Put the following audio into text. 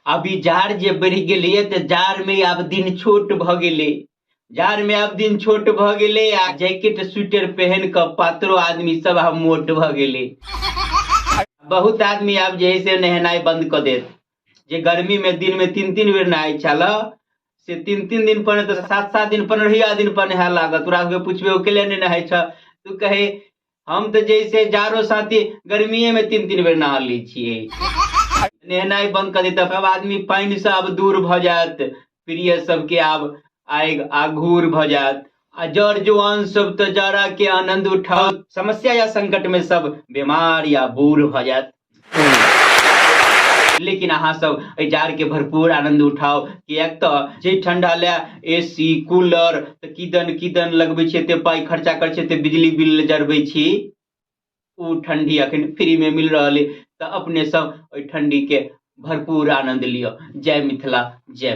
अभी जाड़ जे बढ़ गेलै तो जाड़ में आब दिन छोट भ गेलै। जाड़ में आब दिन छोट भ गेलै आ जैकेट स्वेटर पहन क पातरो आदमी सब आब मोट भ गेलै। बहुत आदमी आब जे है से नहेनाई बंद क देत। जे गर्मी में दिन में 3-3 बेर नहाय छल से 3-3 दिन पर तो 7-7 दिन 15 दिन पर नहाय लागत। तोरा के पूछबे अकेले नहीं नहाय छ, तू कहे हम तो जैसे जाड़ो साथी गर्मीए में 3-3 बेर नहा ली छिए। नहेनाई बंद कर देता अब आदमी पानी से अब दूर भ जात, प्रिय सबके आब आघूर भ जात। आ जड़ जुआन सब तो जाड़ा के आनंद उठाओ, समस्या या संकट में सब बीमार या बूढ़ भ जात। लेकिन अहाँ सब एहि जाड़ के भरपूर आनंद उठाओ, कियाक तो जे ठंडा ले एसी कूलर तो किदन लगबै छै, ते पाई खर्चा कर छै, ते बिजली बिल जरबै छी, उ ठंडी अखन फ्री में मिल रहा है। तो अपने सब ओहि ठंडी के भरपूर आनंद लियो। जय मिथिला, जय।